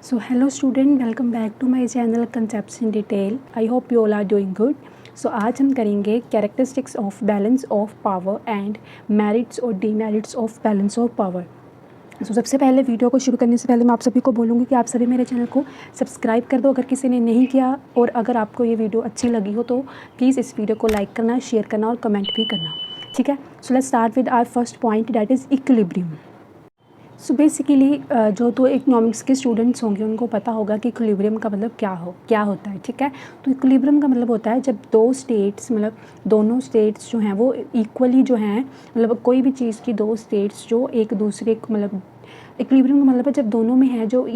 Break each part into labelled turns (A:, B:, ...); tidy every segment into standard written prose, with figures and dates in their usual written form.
A: So hello student, welcome back to my channel Concepts in Detail. I hope you all are doing good. So आज हम करेंगे characteristics of balance of power and merits और demerits of balance of power. So सबसे पहले video को शुरू करने से पहले मैं आप सभी को बोलूँगी कि आप सभी मेरे चैनल को सब्सक्राइब कर दो अगर किसी ने नहीं किया, और अगर आपको ये वीडियो अच्छी लगी हो तो प्लीज़ इस वीडियो को लाइक करना, शेयर करना और कमेंट भी करना. ठीक है. So let's start with our first point, that is equilibrium. So basically जो तो इकोनॉमिक्स के स्टूडेंट्स होंगे उनको पता होगा कि इक्विलिब्रियम का मतलब क्या होता है. ठीक है. तो इक्विलिब्रियम का मतलब होता है जब दो स्टेट्स मतलब दोनों स्टेट्स जो हैं वो इक्वली जो हैं, मतलब कोई भी चीज़ की दो स्टेट्स जो एक दूसरे को मतलब इक्विलिब्रियम का मतलब है जब दोनों में है जो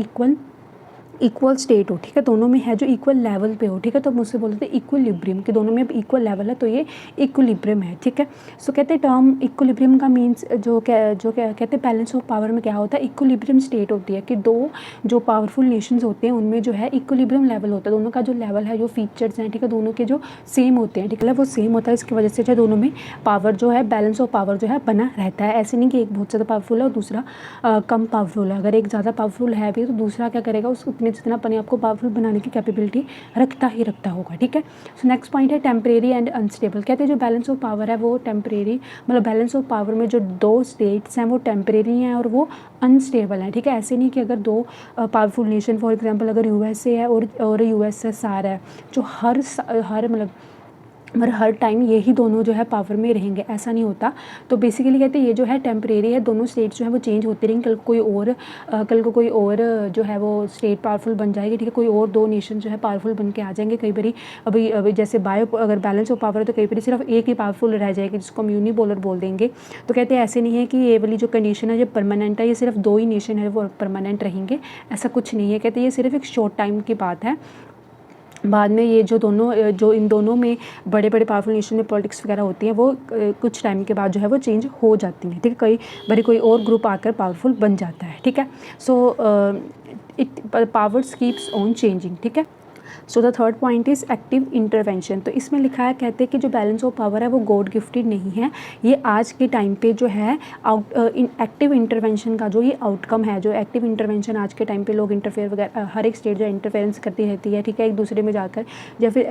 A: इक्वल स्टेट हो. ठीक है. दोनों में है जो इक्वल लेवल पे हो. ठीक है. तो मुझसे बोलते हैं इक्विलिब्रियम कि दोनों में अब इक्वल लेवल है तो ये इक्विलिब्रियम है. ठीक है. सो कहते हैं टर्म इक्विलिब्रियम का मीन्स जो कहते हैं बैलेंस ऑफ पावर में क्या होता है, इक्विलिब्रियम स्टेट होती है कि दो जो पावरफुल नेशंस होते हैं उनमें जो है इक्विलिब्रियम लेवल होता है. दोनों का जो लेवल है, जो फीचर्स हैं, ठीक है, दोनों के जो सेम होते हैं. ठीक है. वो सेम होता है. इसकी वजह से जो दोनों में पावर जो है, बैलेंस ऑफ पावर जो है बना रहता है. ऐसे नहीं कि एक बहुत ज़्यादा पावरफुल है और दूसरा कम पावरफुल है. अगर एक ज़्यादा पावरफुल है भी तो दूसरा क्या करेगा, उस उतने जितना अपने आप को पावरफुल बनाने की कैपेबिलिटी रखता होगा. ठीक है. सो नेक्स्ट पॉइंट है टेम्परेरी एंड अनस्टेबल. कहते हैं जो बैलेंस ऑफ पावर है वो टेम्परेरी, मतलब बैलेंस ऑफ पावर में जो दो स्टेट्स हैं वो टेम्परेरी हैं और वो अनस्टेबल हैं. ठीक है. ऐसे नहीं कि अगर दो पावरफुल नेशन, फॉर एग्जांपल अगर यूएसए है और यूएसएसआर है, जो हर टाइम यही दोनों जो है पावर में रहेंगे, ऐसा नहीं होता. तो बेसिकली कहते हैं ये जो है टेम्परेरी है. दोनों स्टेट्स जो है वो चेंज होते रहेंगे. कल को कोई और जो है वो स्टेट पावरफुल बन जाएगी. ठीक है. कोई और दो नेशन जो है पावरफुल बन के आ जाएंगे. कई बारी अभी जैसे अगर बैलेंस ऑफ पावर है तो कई बारी सिर्फ एक ही पावरफुल रह जाएगी जिसको हम यूनिपोलर बोल देंगे. तो कहते हैं ऐसे नहीं है कि ये वाली जो कंडीशन है ये परमानेंट है, ये सिर्फ दो ही नेशन है वो परमानेंट रहेंगे, ऐसा कुछ नहीं है. कहते हैं ये सिर्फ एक शॉर्ट टाइम की बात है. बाद में ये जो इन दोनों में बड़े पावरफुल नेशन में पॉलिटिक्स वगैरह होती हैं वो कुछ टाइम के बाद जो है वो चेंज हो जाती हैं. ठीक है. कई बारी कोई और ग्रुप आकर पावरफुल बन जाता है. ठीक है. So it powers keeps on changing. ठीक है. So the third point is active intervention. तो इसमें लिखा है, कहते हैं कि जो बैलेंस ऑफ पावर है वो गॉड गिफ्टेड नहीं है. ये आज के टाइम पे जो है एक्टिव इंटरवेंशन का जो ये आउटकम है, जो एक्टिव इंटरवेंशन आज के टाइम पे लोग इंटरफेयर वगैरह हर एक स्टेट जो इंटरफेरेंस करती रहती है. ठीक है. एक दूसरे में जाकर या फिर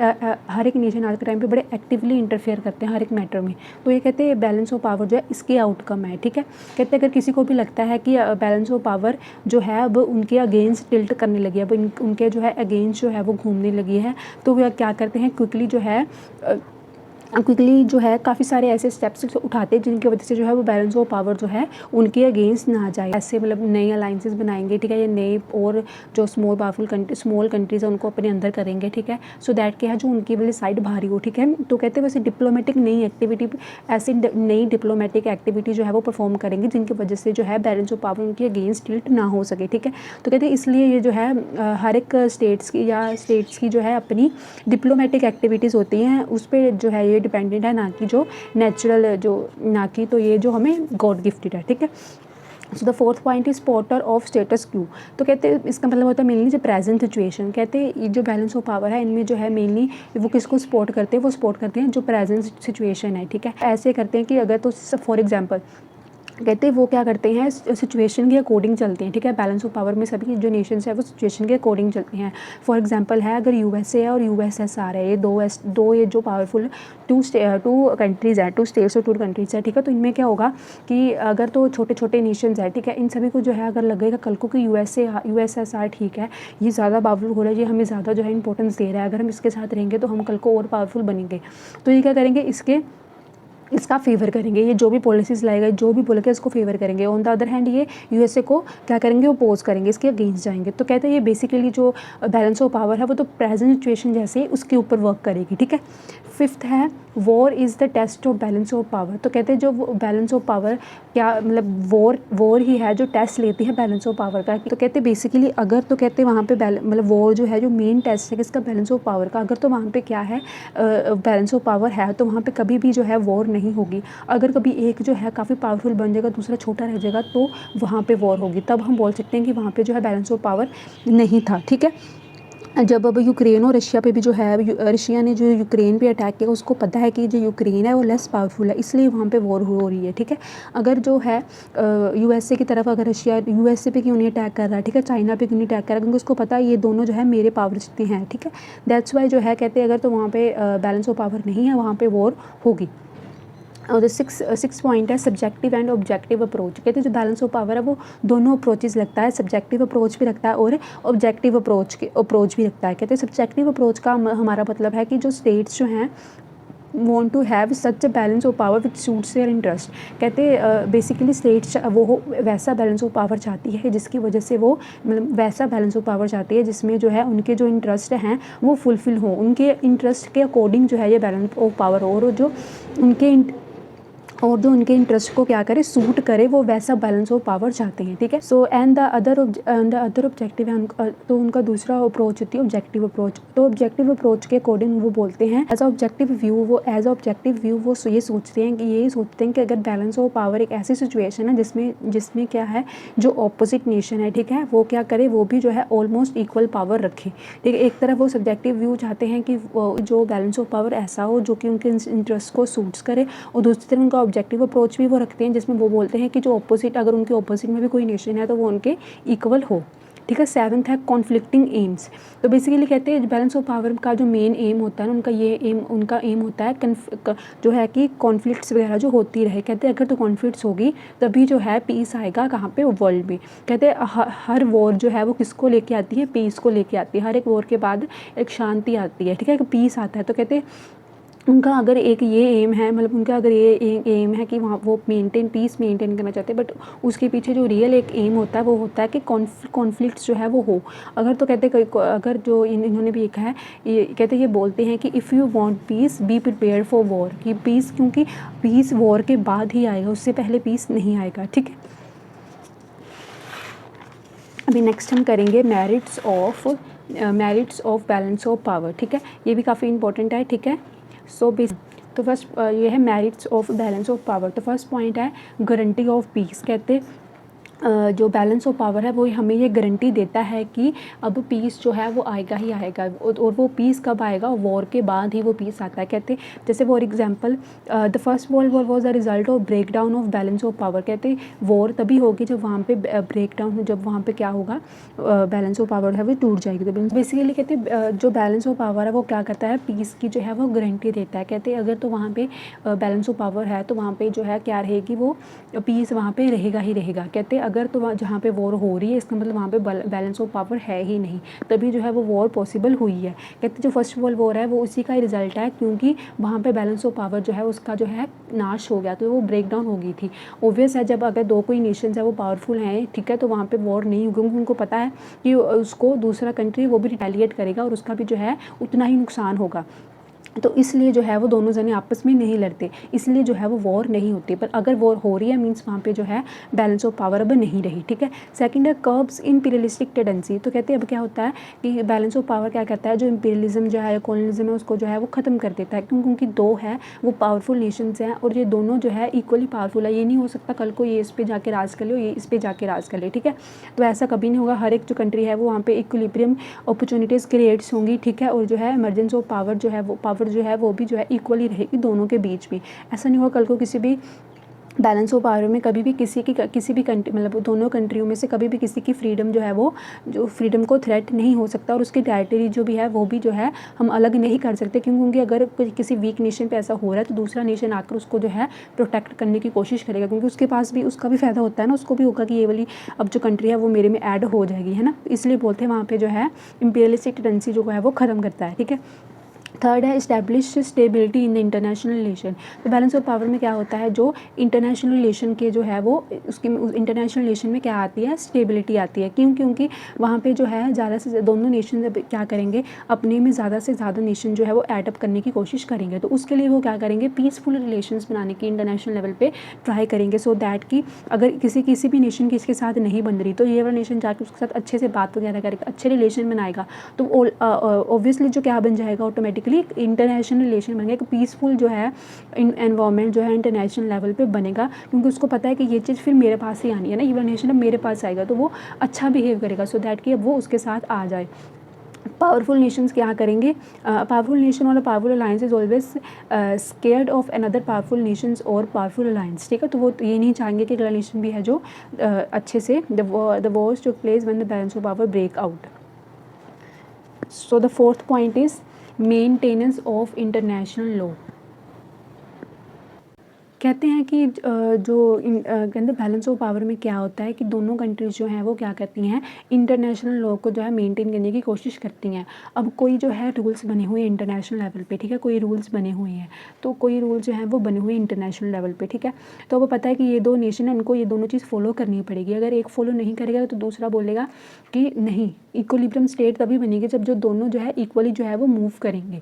A: हर एक नेशन आज के टाइम पे बड़े एक्टिवली इंटरफेयर करते हैं हर एक मैटर में. तो ये कहते हैं बैलेंस ऑफ पावर जो है इसके आउटकम है. ठीक है. कहते हैं अगर किसी को भी लगता है कि बैलेंस ऑफ पावर जो है अब उनके अगेंस्ट टिल्ट करने लगी है, अब उनके जो है अगेंस्ट जो है वो घूमने लगी है, तो वे क्या करते हैं, क्विकली जो है काफ़ी सारे ऐसे स्टेप्स उठाते हैं जिनकी वजह से जो है वो बैलेंस ऑफ पावर जो है उनके अगेंस्ट ना जाए. ऐसे मतलब नए अलाइंसेस बनाएंगे. ठीक है. या नए और जो स्मॉल कंट्रीज है उनको अपने अंदर करेंगे. ठीक है. सो दैट क्या है जो उनकी वाली साइड भारी हो. ठीक है. तो कहते हैं वैसे डिप्लोमेटिक नई डिप्लोमेटिक एक्टिविटी जो है वो परफॉर्म करेंगे जिनकी वजह से जो है बैलेंस ऑफ पावर उनके अगेंस्ट टिल्ट ना हो सके. ठीक है. तो कहते हैं इसलिए ये जो है हर एक स्टेट्स की जो है अपनी डिप्लोमेटिक एक्टिविटीज़ होती हैं उस पर जो है ये डिपेंडेंट है, ना कि जो नेचुरल ना कि तो ये जो हमें गॉड गिफ्टेड है. ठीक है. So the fourth point is supporter of status Q. तो कहते हैं इसका मतलब होता है मेनली जो प्रेजेंट सिचुएशन. कहते हैं ये जो बैलेंस ऑफ पावर है इनमें जो है मेनली वो किसको सपोर्ट करते हैं, वो सपोर्ट करते हैं जो प्रेजेंट सिचुएशन है. ठीक है. ऐसे करते हैं कि अगर तो फॉर एग्जांपल कहते हैं वो क्या करते हैं, सिचुएशन के अकॉर्डिंग चलते हैं. ठीक है. बैलेंस ऑफ पावर में सभी जो नेशंस है वो सिचुएशन के अकॉर्डिंग चलते हैं. फॉर एग्जांपल है अगर यूएसए है और यूएसएसआर है, ये दो ये जो पावरफुल टू कंट्रीज़ है, टू स्टेट्स और टू कंट्रीज़ है. ठीक है. तो इनमें क्या होगा कि अगर तो छोटे नेशंस है, ठीक है, इन सभी को जो है अगर लगेगा कल को कि यूएसएसआर ठीक है, ये ज़्यादा पावरफुल हो रहा है, ये हमें ज़्यादा जो है इंपॉर्टेंस दे रहा है, अगर हम इसके साथ रहेंगे तो हम कल को और पावरफुल बनेंगे, तो ये क्या करेंगे, इसका फेवर करेंगे. ये जो भी पॉलिसीज़ लाएगा, जो भी बोलेगा इसको फेवर करेंगे. ऑन द अदर हैंड ये यूएसए को क्या करेंगे, अपोज करेंगे, इसके अगेंस्ट जाएंगे. तो कहते हैं ये बेसिकली जो बैलेंस ऑफ पावर है वो तो प्रेजेंट सिचुएशन जैसे उसके ऊपर वर्क करेगी. ठीक है. फिफ्थ है war is the test of balance of power. तो कहते हैं जो बैलेंस ऑफ पावर क्या मतलब वॉर ही है जो टेस्ट लेती है बैलेंस ऑफ पावर का. तो कहते हैं बेसिकली अगर तो कहते हैं वहाँ पे मतलब वॉर जो है जो मेन टेस्ट है किसका, बैलेंस ऑफ पावर का. अगर तो वहाँ पे क्या है बैलेंस ऑफ पावर है तो वहाँ पे कभी भी जो है वॉर नहीं होगी. अगर कभी एक जो है काफ़ी पावरफुल बन जाएगा, दूसरा छोटा रह जाएगा, तो वहाँ पे वॉर होगी. तब हम बोल सकते हैं कि वहाँ पे जो है बैलेंस ऑफ पावर नहीं था. ठीक है. जब अब यूक्रेन और रशिया पे भी जो है रशिया ने जो यूक्रेन पे अटैक किया, उसको पता है कि जो यूक्रेन है वो लेस पावरफुल है, इसलिए वहाँ पे वॉर हो रही है, ठीक है। अगर जो है यूएसए की तरफ अगर रशिया यूएसए पे क्यों नहीं अटैक कर रहा है, ठीक है, चाइना पे क्यों नहीं अटैक कर रहा है, क्योंकि उसको पता है ये दोनों जो है मेरे पावर जितने हैं, ठीक है। दैट्स वाई जो है कहते हैं अगर तो वहाँ पे बैलेंस ऑफ पावर नहीं है, वहाँ पे वॉर होगी। और जो सिक्स पॉइंट है सब्जेक्टिव एंड ऑब्जेक्टिव अप्रोच। कहते हैं जो बैलेंस ऑफ पावर है वो दोनों अप्रोचेस लगता है, सब्जेक्टिव अप्रोच भी रखता है और ऑब्जेक्टिव अप्रोच भी रखता है। कहते हैं सब्जेक्टिव अप्रोच का हमारा मतलब है कि जो स्टेट्स जो हैं want to have such a balance of power which suits their interest। कहते बेसिकली स्टेट्स वो वैसा बैलेंस ऑफ पावर चाहती है जिसकी वजह से वो मतलब वैसा बैलेंस ऑफ पावर चाहती है जिसमें जो है उनके जो इंटरेस्ट हैं वो फुलफिल हो, उनके इंटरेस्ट के अकॉर्डिंग जो है ये बैलेंस ऑफ पावर हो, और जो उनके इंटरेस्ट को क्या करे, सूट करे, वो वैसा बैलेंस ऑफ पावर चाहते हैं, ठीक है। So and the other objective है तो उनका दूसरा अप्रोच होती है ऑब्जेक्टिव अप्रोच। तो ऑब्जेक्टिव अप्रोच के अकॉर्डिंग वो बोलते हैं एज ऑब्जेक्टिव व्यू वो ये सोचते हैं कि अगर बैलेंस ऑफ पावर एक ऐसी सिचुएशन है जिसमें क्या है, जो ऑपोजिट नेशन है, ठीक है, वो क्या करे, वो भी जो है ऑलमोस्ट इक्वल पावर रखे, ठीक है। एक तरफ वो सब्जेक्टिव व्यू चाहते हैं कि जो बैलेंस ऑफ पावर ऐसा हो जो कि उनके इंटरेस्ट को सूट्स करे, और दूसरी तरफ उनका ऑब्जेक्टिव अप्रोच भी वो रखते हैं जिसमें वो बोलते हैं कि जो ऑपोजिट, अगर उनके ऑपोजिट में भी कोई नेशन है तो वो उनके इक्वल हो, ठीक है। सेवंथ है कॉन्फ्लिक्टिंग एम्स। तो बेसिकली कहते हैं बैलेंस ऑफ पावर का जो मेन एम होता है ना, उनका एम होता है जो है कि कॉन्फ्लिक्ट्स वगैरह जो होती रहे। कहते हैं अगर तो कॉन्फ्लिक्ट्स होगी तभी जो है पीस आएगा कहाँ पे, वर्ल्ड में। कहते हैं हर वॉर जो है वो किसको लेके आती है, पीस को लेके आती है। हर एक वॉर के बाद एक शांति आती है, ठीक है, पीस आता है। तो कहते हैं उनका अगर एक ये एम है, मतलब उनका अगर ये एम है कि वहाँ वो पीस मेंटेन करना चाहते हैं, बट उसके पीछे जो रियल एक एम होता है वो होता है कि कॉन्फ्लिक्ट्स जो है वो हो। अगर तो कहते हैं अगर जो इन्होंने भी लिखा है, ये कहते हैं, ये बोलते हैं कि if you want piece be prepare for war, कि पीस, क्योंकि पीस वॉर के बाद ही आएगा, उससे पहले पीस नहीं आएगा, ठीक है। अभी नेक्स्ट हम करेंगे merits of balance of power, ठीक है, ये भी काफ़ी इंपॉर्टेंट है, ठीक है। तो फर्स्ट ये है merits of balance of power. तो फर्स्ट पॉइंट है गारंटी ऑफ पीस। कहते जो बैलेंस ऑफ पावर है वो हमें ये गारंटी देता है कि अब पीस जो है वो आएगा ही आएगा, और वो पीस कब आएगा, वॉर के बाद ही वो पीस आता है। कहते जैसे for example the first world war was the result of break down of balance of power. कहते वॉर तभी होगी जब वहाँ पे ब्रेक डाउन, जब वहाँ पे क्या होगा, बैलेंस ऑफ पावर है वो टूट जाएगी। तो बेसिकली कहते जो बैलेंस ऑफ पावर है वो क्या करता है, पीस की जो है वो गारंटी देता है। कहते अगर तो वहाँ पे बैलेंस ऑफ पावर है तो वहाँ पे जो है क्या रहेगी, वो पीस वहाँ पे रहेगा ही रहेगा। कहते अगर तो जहाँ पे वॉर हो रही है इसका मतलब वहाँ पे बैलेंस ऑफ पावर है ही नहीं, तभी जो है वो वॉर पॉसिबल हुई है। कहते जो फर्स्ट वर्ल्ड वॉर है वो उसी का ही रिजल्ट है, क्योंकि वहाँ पे बैलेंस ऑफ पावर जो है उसका जो है नाश हो गया, तो वो ब्रेक डाउन हो गई थी। ऑब्वियस है जब अगर दो कोई नेशंस है वो पावरफुल हैं, ठीक है, तो वहाँ पे वॉर नहीं होगी, क्योंकि उनको पता है कि उसको दूसरा कंट्री वो भी रिटेलिएट करेगा और उसका भी जो है उतना ही नुकसान होगा। तो इसलिए जो है वो दोनों जने आपस में नहीं लड़ते, इसलिए जो है वो वॉर नहीं होती। पर अगर वॉर हो रही है मीन्स वहाँ पे जो है बैलेंस ऑफ पावर अब नहीं रही, ठीक है। सेकंड है कर्ब्स इंपीरियलिस्टिक टेंडेंसी। तो कहते हैं अब क्या होता है कि बैलेंस ऑफ पावर क्या कहता है, जो इंपीरियलिज्म जो है, कॉलोनिज्म है, उसको जो है वो ख़त्म कर देता है, क्योंकि दो है वो पावरफुल नेशंस हैं और ये दोनों जो है इक्वली पावरफुल है। ये नहीं हो सकता कल को ये इस पर जाके राज कर ले और ये इस पर जाके राज कर ले, ठीक है। तो ऐसा कभी नहीं होगा। हर एक जो कंट्री है वो वहाँ पे इक्विलिब्रियम अपॉर्चुनिटीज़ क्रिएट्स होंगी, ठीक है, और जो है इमरजेंस ऑफ पावर जो है वो पावर जो है वो भी जो है इक्वली रहेगी दोनों के बीच में। ऐसा नहीं होगा कल को किसी भी बैलेंस ऑफ पावर में कभी भी किसी भी कंट्री, मतलब दोनों कंट्रियों में से कभी भी किसी की फ्रीडम जो है वो जो फ्रीडम को थ्रेट नहीं हो सकता, और उसकी टेरिटरी जो भी है वो भी जो है हम अलग नहीं कर सकते, क्योंकि अगर किसी वीक नेशन पे ऐसा हो रहा है तो दूसरा नेशन आकर उसको जो है प्रोटेक्ट करने की कोशिश करेगा, क्योंकि उसके पास भी उसका भी फ़ायदा होता है ना, उसको भी होगा कि ये वाली अब जो कंट्री है वो मेरे में ऐड हो जाएगी, है ना। इसलिए बोलते हैं वहाँ पर जो है इंपीरियलिस्टिक टेंडेंसी जो है वो ख़त्म करता है, ठीक है। थर्ड है establish stability in the international relation. तो बैलेंस ऑफ पावर में क्या होता है, जो इंटरनेशनल रिलेशन के जो है वो उसकी इंटरनेशनल रिलेशन में क्या आती है, स्टेबिलिटी आती है। क्योंकि वहाँ पे जो है ज़्यादा से दोनों नेशन क्या करेंगे, अपने में ज़्यादा से ज़्यादा नेशन जो है वो एडअप करने की कोशिश करेंगे। तो उसके लिए वो क्या करेंगे, पीसफुल रिलेशंस बनाने की इंटरनेशनल लेवल पे ट्राई करेंगे, सो दैट कि अगर किसी भी नेशन की इसके साथ नहीं बन रही तो ये वाला नेशन जाकर उसके साथ अच्छे से बात वगैरह करेगा, अच्छे रिलेशन बनाएगा, तो ऑब्वियसली जो क्या बन जाएगा, ऑटोमेटिकली इंटरनेशनल रिलेशन बन गया, एक पीसफुल जो है एनवायरनमेंट जो है इंटरनेशनल लेवल पे बनेगा, क्योंकि उसको पता है कि ये चीज़ फिर मेरे पास ही आनी है ना, ये नेशन अब मेरे पास आएगा तो वो अच्छा बिहेव करेगा, सो दैट कि अब वो उसके साथ आ जाए। पावरफुल नेशंस क्या करेंगे, पावरफुल नेशन और powerful alliance is always scared of another powerful Nations और पावरफुल अलायंस, ठीक है। तो वो ये नहीं चाहेंगे कि अगला नेशन भी है जो अच्छे से the wars took place when the balance of power break out. So the fourth point is maintenance of international law. कहते हैं कि कहते बैलेंस ऑफ पावर में क्या होता है कि दोनों कंट्रीज़ जो हैं वो क्या करती हैं, इंटरनेशनल लॉ को जो है मेंटेन करने की कोशिश करती हैं। अब कोई जो है रूल्स बने हुए हैं इंटरनेशनल लेवल पे, ठीक है, कोई रूल्स बने हुए हैं, तो कोई रूल जो है वो बने हुए इंटरनेशनल लेवल पे, ठीक है। तो वो पता है कि ये दो नेशन है, उनको ये दोनों चीज़ फॉलो करनी पड़ेगी। अगर एक फॉलो नहीं करेगा तो दूसरा बोलेगा कि नहीं, इक्विलिब्रियम स्टेट तभी बनेगी जब जो दोनों जो है इक्वली जो है वो मूव करेंगे।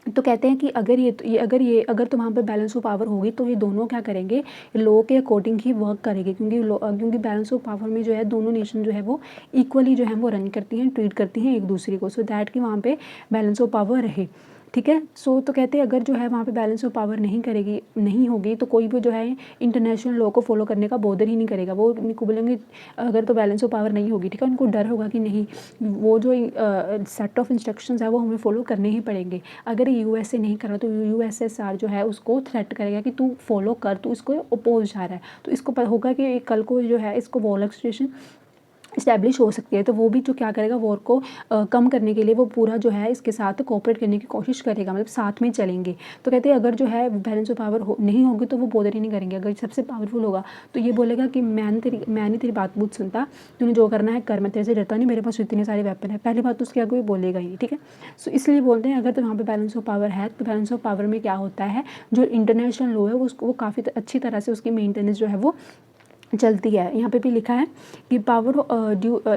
A: तो कहते हैं कि अगर तो वहाँ पे बैलेंस ऑफ पावर होगी तो ये दोनों क्या करेंगे, लॉ के अकॉर्डिंग ही वर्क करेंगे, क्योंकि बैलेंस ऑफ पावर में जो है दोनों नेशन जो है वो इक्वली जो है वो रन करती हैं, ट्रीट करती हैं एक दूसरे को, सो दैट कि वहाँ पे बैलेंस ऑफ पावर रहे, ठीक है। सो तो कहते हैं अगर जो है वहाँ पे बैलेंस ऑफ पावर नहीं होगी तो कोई भी जो है इंटरनेशनल लॉ को फॉलो करने का बॉदर ही नहीं करेगा। वो उनको बोलेंगे अगर तो बैलेंस ऑफ पावर नहीं होगी, ठीक है, उनको डर होगा कि नहीं, वो जो सेट ऑफ इंस्ट्रक्शंस है वो हमें फॉलो करने ही पड़ेंगे। अगर यूएसए नहीं कर रहा तो यूएसएसआर जो है उसको थ्रेट करेगा कि तू फॉलो कर, तू इसको अपोज जा रहा है, तो इसको पता होगा कि कल को जो है इसको वॉर सिचुएशन इस्टेब्लिश हो सकती है, तो वो भी जो क्या करेगा, वॉर को कम करने के लिए वो पूरा जो है इसके साथ कोऑपरेट करने की कोशिश करेगा, मतलब साथ में चलेंगे। तो कहते हैं अगर जो है बैलेंस ऑफ पावर नहीं होगी तो वो बॉदर ही नहीं करेंगे। अगर सबसे पावरफुल होगा तो ये बोलेगा कि मैं नहीं तेरी बात बहुत सुनता, तूने जो करना है कर, मैं तेरे से डरता नहीं, मेरे पास इतने सारे वेपन है। पहली बात तो उसके आगे कोई बोलेगा ही, ठीक है। सो इसलिए बोलते हैं अगर तो वहाँ पर बैलेंस ऑफ पावर है तो बैलेंस ऑफ पावर में क्या होता है, जो इंटरनेशनल लॉ है वो काफ़ी अच्छी तरह से उसकी मेंटेनेंस जो है वो चलती है। यहाँ पे भी लिखा है कि power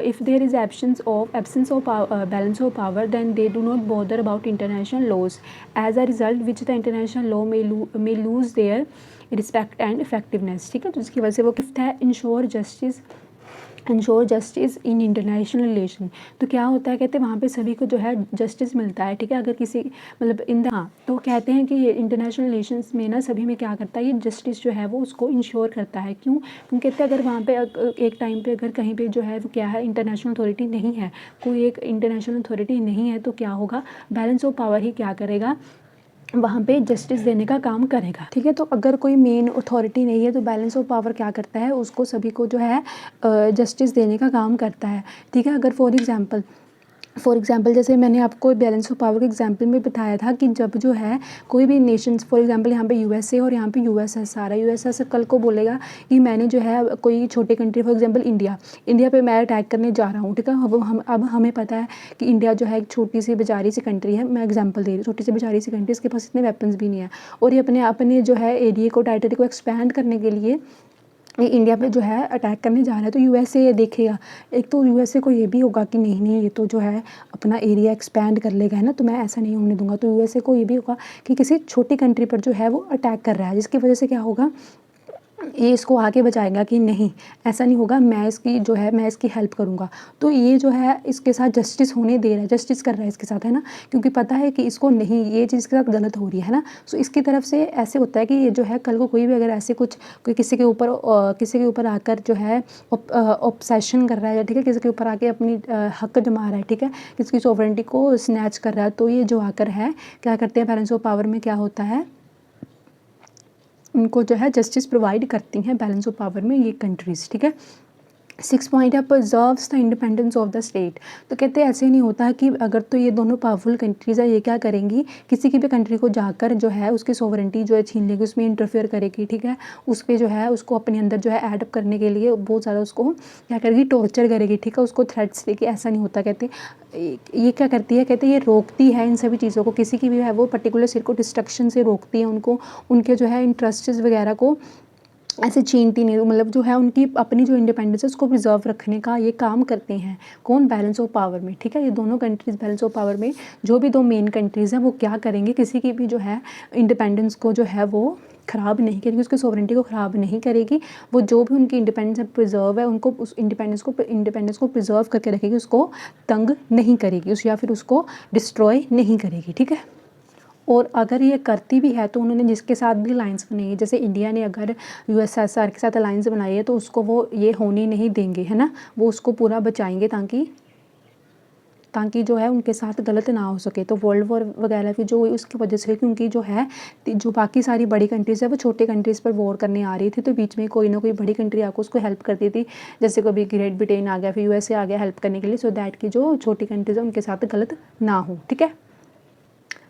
A: if there is absence of balance of power then they do not bother about international laws as a result which the international law may lose their respect and effectiveness, ठीक है। तो जिसकी वजह से वो फिफ्थ है ensure justice in international relation. तो क्या होता है, कहते हैं वहाँ पे सभी को जो है जस्टिस मिलता है, ठीक है। अगर किसी मतलब तो कहते हैं कि ये इंटरनेशनल रिलेशंस में ना सभी में क्या करता है, ये जस्टिस जो है वो उसको इंश्योर करता है। क्यों? क्योंकि कहते हैं अगर वहाँ पे एक टाइम पे अगर कहीं पे जो है वो क्या है, इंटरनेशनल अथॉरिटी नहीं है, कोई एक इंटरनेशनल अथॉरिटी नहीं है, तो क्या होगा, बैलेंस ऑफ पावर ही क्या करेगा, वहाँ पे जस्टिस देने का काम करेगा, ठीक है। तो अगर कोई मेन अथॉरिटी नहीं है तो बैलेंस ऑफ पावर क्या करता है, उसको सभी को जो है जस्टिस देने का काम करता है, ठीक है। अगर फॉर एग्जांपल जैसे मैंने आपको बैलेंस ऑफ पावर के एग्जांपल में बताया था कि जब जो है कोई भी नेशंस, फॉर एग्जांपल यहाँ पे यूएसए और यहाँ पे यूएसएसआर है, यूएसएसआर कल को बोलेगा कि मैंने जो है कोई छोटे कंट्री, फॉर एग्जांपल इंडिया पे मैं अटैक करने जा रहा हूँ, ठीक है। अब हमें पता है कि इंडिया जो है एक छोटी सी बेचारी सी कंट्री है, मैं एग्जाम्पल दे रही हूँ, छोटी सी बेचारी सी कंट्री, इसके पास इतने वेपन्स भी नहीं है, और ये अपने जो है एरिया को, टेरिटरी को एक्सपैंड करने के लिए ये इंडिया पे जो है अटैक करने जा रहा है। तो यूएसए ये देखेगा, एक तो यूएसए को ये भी होगा कि नहीं ये तो जो है अपना एरिया एक्सपैंड कर लेगा, है ना, तो मैं ऐसा नहीं होने दूंगा। तो यूएसए को ये भी होगा कि किसी छोटी कंट्री पर जो है वो अटैक कर रहा है, जिसकी वजह से क्या होगा, ये इसको आगे बचाएगा कि नहीं ऐसा नहीं होगा, मैं इसकी हेल्प करूँगा। तो ये जो है इसके साथ जस्टिस होने दे रहा है, जस्टिस कर रहा है इसके साथ, है ना, क्योंकि पता है कि इसको नहीं, ये चीज़ इसके साथ गलत हो रही है ना। सो इसकी तरफ से ऐसे होता है कि ये जो है कल को कोई भी अगर ऐसे कोई किसी के ऊपर आकर जो है ऑब्सेशन कर रहा है, ठीक है, किसी के ऊपर आके अपनी हक जमा रहा है, ठीक है, किसी की सॉवरेंटी को स्नैच कर रहा है, तो ये जो आकर है क्या करते हैं, बैलेंस ऑफ पावर में क्या होता है, उनको जो है जस्टिस प्रोवाइड करती हैं बैलेंस ऑफ पावर में ये कंट्रीज़, ठीक है। 6 पॉइंट है preserves the independence of the state. तो कहते हैं ऐसे नहीं होता कि अगर तो ये दोनों पावरफुल कंट्रीज़ है, ये क्या करेंगी, किसी की भी कंट्री को जाकर जो है उसकी सोवरेंटी जो है छीन लेगी, उसमें इंटरफेयर करेगी, ठीक है, उस पर जो है उसको अपने अंदर जो है एडअप करने के लिए बहुत ज़्यादा उसको क्या करेगी, टॉर्चर करेगी, ठीक है, उसको थ्रेट्स देगी। ऐसा नहीं होता, कहते ये क्या करती है, कहते ये रोकती है इन सभी चीज़ों को, किसी की भी है वो पर्टिकुलर सिर को डिस्ट्रक्शन से रोकती है, उनको उनके जो है इंटरेस्ट्स वगैरह को ऐसे छीनती नहीं, मतलब जो है उनकी अपनी जो इंडिपेंडेंस है उसको प्रिजर्व रखने का ये काम करते हैं। कौन? बैलेंस ऑफ पावर में, ठीक है। ये दोनों कंट्रीज़ बैलेंस ऑफ पावर में, जो भी दो मेन कंट्रीज़ हैं वो क्या करेंगे, किसी की भी जो है इंडिपेंडेंस को जो है वो ख़राब नहीं करेगी, उसकी सॉवरेंटी को ख़राब नहीं करेगी, वो जो भी उनकी इंडिपेंडेंस प्रिजर्व है उनको उस इंडिपेंडेंस को प्रिजर्व करके रखेगी, उसको तंग नहीं करेगी, या फिर उसको डिस्ट्रॉय नहीं करेगी, ठीक है। और अगर ये करती भी है तो उन्होंने जिसके साथ भी अलाइंस बनाई है, जैसे इंडिया ने अगर यूएसएसआर के साथ अलाइंस बनाई है तो उसको वो ये होने नहीं देंगे, है ना, वो उसको पूरा बचाएंगे ताकि ताकि जो है उनके साथ गलत ना हो सके। तो वर्ल्ड वॉर वगैरह भी जो हुई उसकी वजह से, क्योंकि जो है जो बाकी सारी बड़ी कंट्रीज़ है वो छोटे कंट्रीज़ पर वॉर करने आ रही थी, तो बीच में कोई ना कोई बड़ी कंट्री आकर उसको हेल्प करती थी। जैसे कभी ग्रेट ब्रिटेन आ गया, फिर यूएसए आ गया हेल्प करने के लिए, सो दैट की जो छोटी कंट्रीज़ है उनके साथ गलत ना हो। ठीक है,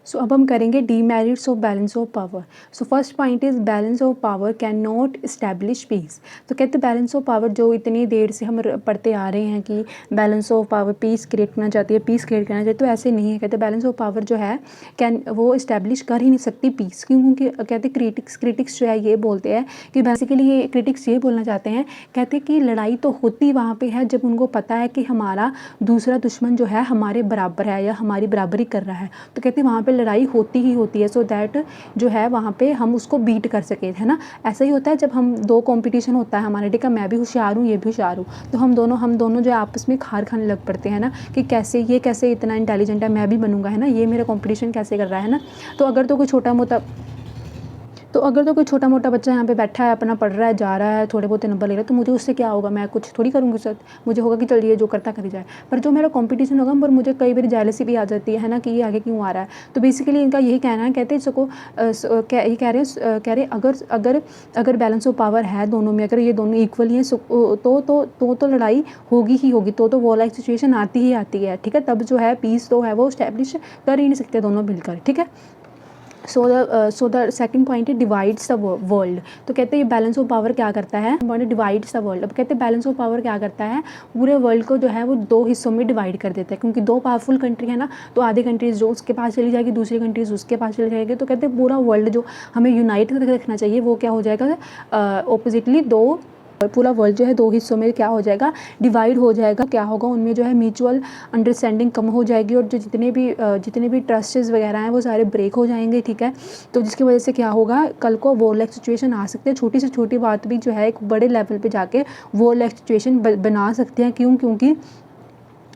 A: सो अब हम करेंगे demerits of balance of power. So first point is balance of power can not establish peace. तो कहते हैं बैलेंस ऑफ पावर जो इतनी देर से हम पढ़ते आ रहे हैं कि balance of power peace create करना चाहती है, पीस क्रिएट करना चाहती है, तो ऐसे नहीं है। कहते बैलेंस ऑफ पावर जो है कैन वो इस्टेब्लिश कर ही नहीं सकती पीस, क्योंकि कहते क्रिटिक्स जो है ये बोलते हैं कि बेसिकली ये क्रिटिक्स ये बोलना चाहते हैं, कहते कि लड़ाई तो होती वहाँ पे है जब उनको पता है कि हमारा दूसरा दुश्मन जो है हमारे बराबर है या हमारी बराबरी कर रहा है, तो कहते वहाँ पे लड़ाई होती ही होती है, सो दैट जो है वहाँ पे हम उसको बीट कर सके, है ना। ऐसा ही होता है जब हम दो कंपटीशन होता है हमारे, ठीक है, मैं भी होशियार हूँ ये भी होशियार हूँ, तो हम दोनों जो है आपस में खार खाने लग पड़ते हैं ना, कि कैसे इतना इंटेलिजेंट है, मैं भी बनूंगा, है ना, ये मेरा कंपटीशन कैसे कर रहा है ना। तो अगर तो कोई छोटा मोटा बच्चा यहाँ पे बैठा है, अपना पढ़ रहा है, जा रहा है, थोड़े बहुत नंबर ले रहा है, तो मुझे उससे क्या होगा, मैं कुछ थोड़ी करूँगी उससे, मुझे होगा कि चलिए जो करता करी जाए। पर जो मेरा कंपटीशन होगा, पर मुझे कई बार जेलसी भी आ जाती है ना, कि ये आगे क्यों आ रहा है। तो बेसिकली इनका यही कहना है, कहते हैं इसको ये कह रहे अगर बैलेंस ऑफ पावर है दोनों में, अगर ये दोनों इक्वली हैं, तो लड़ाई होगी ही होगी, तो वो लाइक सिचुएशन आती ही आती है। ठीक है, तब जो है पीस तो है वो स्टैब्लिश कर ही नहीं सकते दोनों मिलकर। ठीक है, सो द सेकंड पॉइंट है डिवाइड्स द वर्ल्ड। तो कहते हैं ये बैलेंस ऑफ पावर क्या करता है, डिवाइड्स द वर्ल्ड। अब कहते हैं बैलेंस ऑफ पावर क्या करता है, पूरे वर्ल्ड को जो है वो दो हिस्सों में डिवाइड कर देता है, क्योंकि दो पावरफुल कंट्री है ना, तो आधी कंट्रीज जो उसके पास चली जाएगी, दूसरी कंट्रीज उसके पास चली जाएगी। तो कहते हैं पूरा वर्ल्ड जो हमें यूनाइट करके रखना चाहिए वो क्या हो जाएगा, ऑपोजिटली पूरा वर्ल्ड जो है दो हिस्सों में क्या हो जाएगा, डिवाइड हो जाएगा। क्या होगा, उनमें जो है म्यूचुअल अंडरस्टैंडिंग कम हो जाएगी, और जो जितने भी ट्रस्ट्स वगैरह हैं वो सारे ब्रेक हो जाएंगे। ठीक है, तो जिसकी वजह से क्या होगा, कल को वॉर लाइक सिचुएशन आ सकती है। छोटी से छोटी बात भी जो है एक बड़े लेवल पे जाके वॉर लाइक सिचुएशन बना सकते हैं। क्योंकि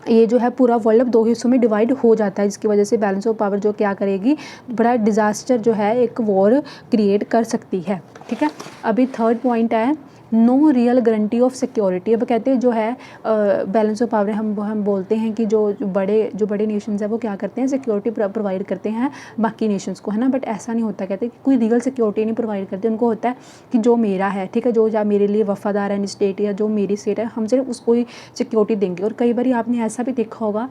A: ये जो है पूरा वर्ल्ड दो हिस्सों में डिवाइड हो जाता है, जिसकी वजह से बैलेंस ऑफ पावर जो क्या करेगी, बड़ा डिज़ास्टर जो है एक वॉर क्रिएट कर सकती है। ठीक है, अभी थर्ड पॉइंट है no real guarantee of security. अब कहते हैं जो है बैलेंस ऑफ पावर हम बोलते हैं कि जो बड़े नेशंस है वो क्या करते हैं, सिक्योरिटी प्रोवाइड करते हैं बाकी नेशंस को, है ना, बट ऐसा नहीं होता। कहते हैं कि कोई रियल सिक्योरिटी नहीं प्रोवाइड करते, उनको होता है कि जो मेरा है, ठीक है, जो मेरे लिए वफादार है स्टेट या जो मेरी स्टेट है, हम सिर्फ उसको ही सिक्योरिटी देंगे। और कई बार आपने ऐसा भी देखा होगा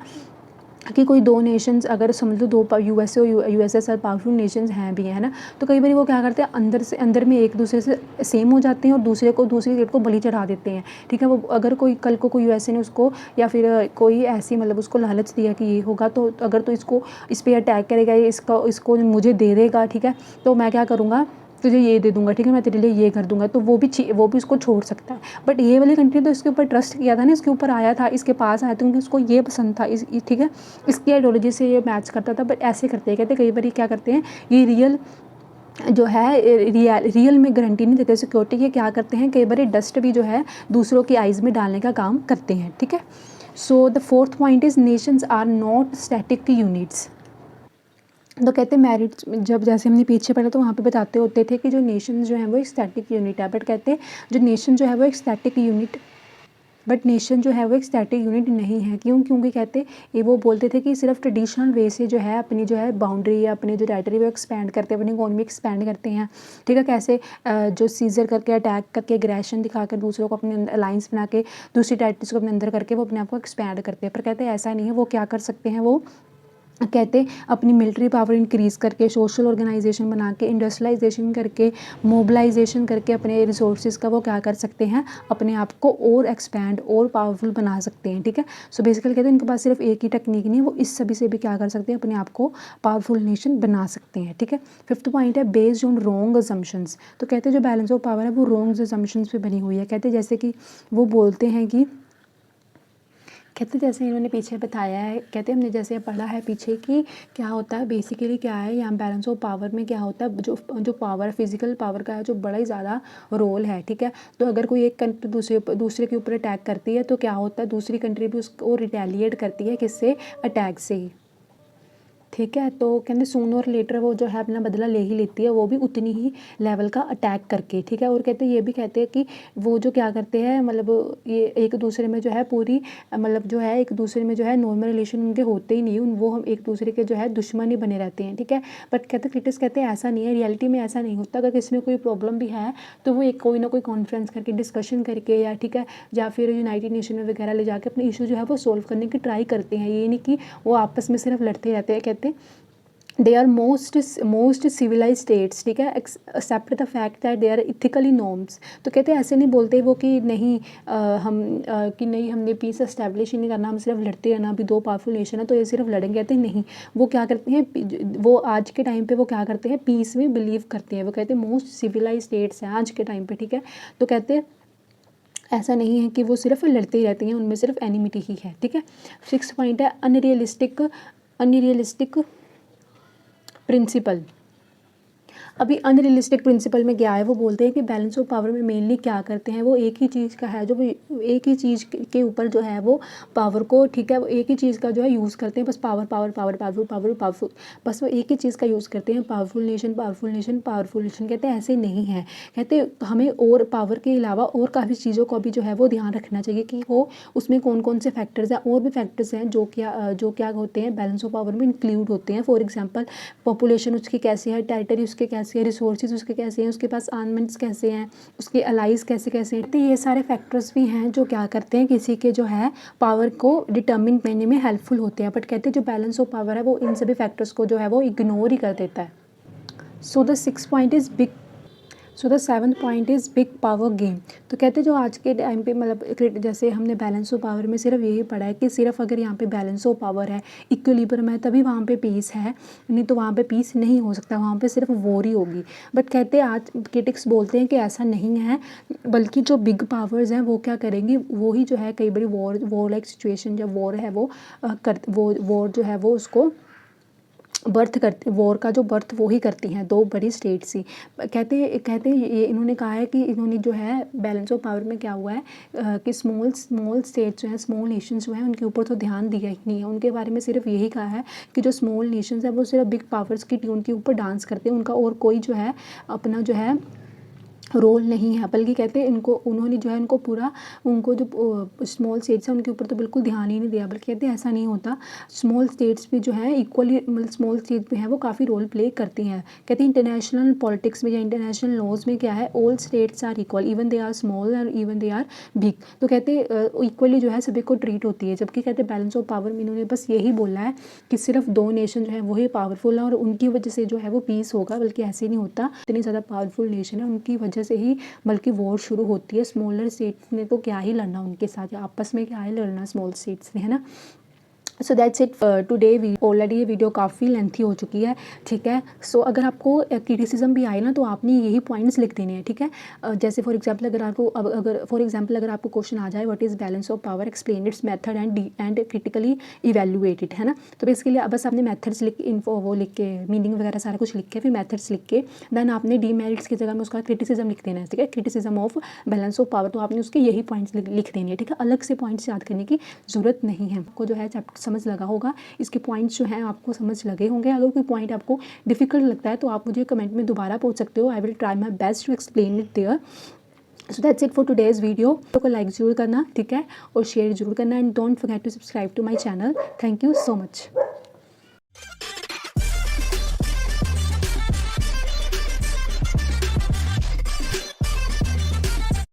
A: कि कोई दो नेशंस, अगर समझ लो दो यूएसए और यूएसएसआर पावरफुल नेशंस हैं भी, है ना, तो कई बार वो क्या करते हैं अंदर में एक दूसरे से सेम हो जाते हैं और दूसरी स्टेट को बलि चढ़ा देते हैं। ठीक है, वो अगर कल को कोई यूएसए ने उसको या फिर कोई ऐसी मतलब उसको लालच दिया कि ये होगा, तो अगर तो इस पर अटैक करेगा, इसको मुझे दे देगा, ठीक है, तो मैं क्या करूँगा, तुझे ये दे दूंगा, ठीक है, मैं तेरे लिए ये कर दूंगा, तो वो भी उसको छोड़ सकता है। बट ये वाली कंट्री तो इसके ऊपर ट्रस्ट किया था ना, इसके ऊपर आया था, इसके पास आया था क्योंकि उसको ये पसंद था, ठीक है, इसकी आइडियोलॉजी से ये मैच करता था। बट ऐसे करते हैं, कहते कई बार क्या करते हैं, ये रियल जो है रियल में गारंटी नहीं देते सिक्योरिटी के, क्या करते हैं कई बार डस्ट भी जो है दूसरों की आइज़ में डालने का काम करते हैं। ठीक है, so the fourth point is nations are not static units. तो कहते हैं मैरिट्स जब जैसे हमने पीछे पढ़ा तो वहाँ पे बताते होते थे कि जो नेशन जो है वो एक स्टैटिक यूनिट है, बट कहते हैं जो नेशन जो है वो एक स्टैटिक यूनिट नहीं है। क्योंकि कहते ये वो बोलते थे कि सिर्फ ट्रेडिशनल वे से जो है अपनी जो है बाउंड्री या अपनी जो टेरिटरी वो एक्सपैंड करते हैं, अपनी इकोनॉमी एक्सपैंड करते हैं। ठीक है, कैसे जो सीजर करके अटैक करके एग्रेशन दिखाकर दूसरों को अपने अलाइंस बना के दूसरी टेरिटरीज को अपने अंदर करके वो अपने आप को एक्सपैंड करते हैं। पर कहते हैं ऐसा नहीं है, वो क्या कर सकते हैं, वो कहते अपनी मिलिट्री पावर इंक्रीज़ करके, सोशल ऑर्गेनाइजेशन बना के, इंडस्ट्रियलाइजेशन करके, मोबिलाइजेशन करके अपने रिसोर्सेज का वो क्या कर सकते हैं, अपने आप को और एक्सपैंड और पावरफुल बना सकते हैं। ठीक है, सो बेसिकली कहते हैं इनके पास सिर्फ एक ही टेक्निक नहीं है, वो इस सभी से भी क्या कर सकते हैं, अपने आप को पावरफुल नेशन बना सकते हैं। ठीक है, फिफ्थ पॉइंट है बेस्ड ऑन रॉन्ग अजम्पशंस। तो कहते हैं जो बैलेंस ऑफ पावर है वो रॉन्ग अजम्पशंस पे बनी हुई है। कहते हैं जैसे कि वो बोलते हैं कि जैसे इन्होंने पीछे बताया है, कहते हैं हमने जैसे पढ़ा है पीछे कि क्या होता है बेसिकली, क्या है यहाँ बैलेंस ऑफ पावर में क्या होता है, जो पावर फिजिकल पावर का है जो बड़ा ही ज़्यादा रोल है। ठीक है, तो अगर कोई एक कंट्री दूसरे के ऊपर अटैक करती है तो क्या होता है, दूसरी कंट्री भी उसको रिटेलिएट करती है, किससे, अटैक से ही। ठीक है। तो कहते सून और लेटर वो जो है अपना बदला ले ही लेती है, वो भी उतनी ही लेवल का अटैक करके, ठीक है। और कहते ये भी कहते हैं कि वो जो क्या करते हैं, मतलब ये एक दूसरे में जो है पूरी मतलब जो है एक दूसरे में जो है नॉर्मल रिलेशन उनके होते ही नहीं, वो हम एक दूसरे के जो है दुश्मन ही बने रहते हैं, ठीक है। बट कहते क्रिटिक्स कहते हैं ऐसा नहीं है, रियलिटी में ऐसा नहीं होता। अगर किसी में कोई प्रॉब्लम भी है तो वो एक कोई ना कोई कॉन्फ्रेंस करके डिस्कशन करके या ठीक है, या फिर यूनाइटेड नेशन में वगैरह ले जाके अपने इशू जो है वो सोल्व करने की ट्राई करते हैं। ये नहीं कि वो आपस में सिर्फ लड़ते रहते हैं। कहते they are most civilise states, ठीक है, except the fact that they are ethically norms. तो कहते हैं ऐसे नहीं बोलते वो कि नहीं कि नहीं हमने पीस एस्टैब्लिश ही नहीं करना, हम सिर्फ लड़ते रहना, अभी दो पावरफुल नेशन है तो ये सिर्फ लड़ेंगे। कहते हैं नहीं, वो क्या करते हैं, वो आज के टाइम पे वो क्या करते हैं, पीस में बिलीव करते हैं। वो कहते हैं मोस्ट सिविलाइज स्टेट्स हैं आज के टाइम पे, ठीक है। तो कहते हैं ऐसा नहीं है कि वो सिर्फ लड़ते ही रहते हैं, उनमें सिर्फ एनिमिटी ही है, ठीक है। 6 पॉइंट है अनरियलिस्टिक प्रिंसिपल। अभी अनरियलिस्टिक प्रिंसिपल में क्या है, वो बोलते हैं कि बैलेंस ऑफ पावर में मेनली क्या करते हैं, वो एक ही चीज़ का है, जो एक ही चीज़ के ऊपर जो है वो पावर को, ठीक है, वो एक ही चीज़ का जो है यूज़ करते हैं, बस power power power powerful powerful powerful, बस वो एक ही चीज़ का यूज़ करते हैं, powerful nation powerful nation powerful nation. कहते हैं ऐसे नहीं है, कहते हमें और पावर के अलावा और काफ़ी चीज़ों का भी जो है वो ध्यान रखना चाहिए कि वो उसमें कौन कौन से फैक्टर्स हैं, और भी फैक्टर्स हैं जो क्या होते हैं बैलेंस ऑफ पावर में इंक्लूड होते हैं। फॉर एग्जाम्पल पॉपुलेशन उसकी कैसी है, टेरिटरी उसके कैसे है, रिसोर्सेज उसके कैसे हैं, उसके पास आर्मेंट्स कैसे हैं, उसके अलाइज कैसे कैसे हैं। तो ये सारे फैक्टर्स भी हैं जो क्या करते हैं किसी के जो है पावर को डिटर्मिन करने में हेल्पफुल होते हैं। बट कहते हैं जो बैलेंस ऑफ पावर है वो इन सभी फैक्टर्स को जो है वो इग्नोर ही कर देता है। So the 7th point is big power game. तो कहते हैं जो आज के टाइम पे मतलब जैसे हमने बैलेंस ऑफ पावर में सिर्फ यही पढ़ा है कि सिर्फ अगर यहाँ पे बैलेंस ऑफ पावर है, इक्विलिब्रियम है, तभी वहाँ पे पीस है, नहीं तो वहाँ पे पीस नहीं हो सकता, वहाँ पे सिर्फ वॉर ही होगी। बट कहते हैं आज क्रिटिक्स बोलते हैं कि ऐसा नहीं है, बल्कि जो बिग पावर्स हैं वो क्या करेंगी, वो ही जो है कई बड़ी वॉर लाइक सिचुएशन, जब वॉर है वो वॉर जो है वो उसको बर्थ करती, वॉर का जो बर्थ वो ही करती हैं दो बड़ी स्टेट्स ही। कहते हैं ये इन्होंने कहा है कि इन्होंने जो है बैलेंस ऑफ पावर में क्या हुआ है कि स्मॉल स्टेट्स जो हैं, स्मॉल नेशंस जो हैं, उनके ऊपर तो ध्यान दिया ही नहीं है। उनके बारे में सिर्फ यही कहा है कि जो स्मॉल नेशंस हैं वो सिर्फ बिग पावर्स की ट्यून के ऊपर डांस करते हैं, उनका और कोई जो है अपना जो है रोल नहीं है। बल्कि कहते हैं उन्होंने जो है उनको पूरा उनको जो स्मॉल स्टेट्स हैं उनके ऊपर तो बिल्कुल ध्यान ही नहीं दिया। बल्कि कहते हैं ऐसा नहीं होता, स्मॉल स्टेट्स भी जो है इक्वली, मतलब स्मॉल स्टेट्स भी हैं वो काफ़ी रोल प्ले करती हैं। कहते हैं इंटरनेशनल पॉलिटिक्स में या इंटरनेशनल लॉज में क्या है, all states are equal, even they are small और इवन दे आर बिग। तो कहते हैं इक्वली जो है सभी को ट्रीट होती है। जबकि कहते हैं बैलेंस ऑफ पावर में इन्होंने बस यही बोला है कि सिर्फ दो नेशन जो है वही पावरफुल है और उनकी वजह से जो है वो पीस होगा। बल्कि ऐसे नहीं होता, इतनी ज़्यादा पावरफुल नेशन है उनकी वजह से ही बल्कि वॉर शुरू होती है। स्मॉलर स्टेट्स ने तो क्या ही लड़ना उनके साथ, आपस में क्या ही लड़ना स्मॉल स्टेट्स ने, है ना। सो दैट्स इट टुडे। ऑलरेडी ये वीडियो काफ़ी लेंथी हो चुकी है, ठीक है। सो अगर आपको क्रिटिसिज्म भी आए ना तो आपने यही पॉइंट्स लिख देने हैं, ठीक है। जैसे फॉर एग्जांपल अगर आपको क्वेश्चन आ जाए what is balance of power, explain it's method and critically evaluate it, है ना। तो बेसिकली बस आपने मेथड्स लिख वो लिख के मीनिंग वगैरह सारा कुछ लिख के फिर मेथड्स लिख के देन आपने डीमेरिट्स की जगह में उसका क्रिटिसिज्म लिख देना है, ठीक है। Criticism of balance of power, तो आपने उसके यही पॉइंट्स लिख देने हैं, ठीक है। अलग से पॉइंट्स याद करने की ज़रूरत नहीं है। आपको जो है चैप्टर समझ लगा होगा, इसके पॉइंट्स जो हैं आपको समझ लगे होंगे। अगर कोई पॉइंट आपको डिफिकल्ट लगता है तो आप मुझे कमेंट में दोबारा पूछ सकते हो। I will try my best to explain it there. So that's it for today's video. तो लाइक ज़रूर करना, ठीक है, और शेयर ज़रूर करना and don't forget to subscribe to my channel. Thank you so much.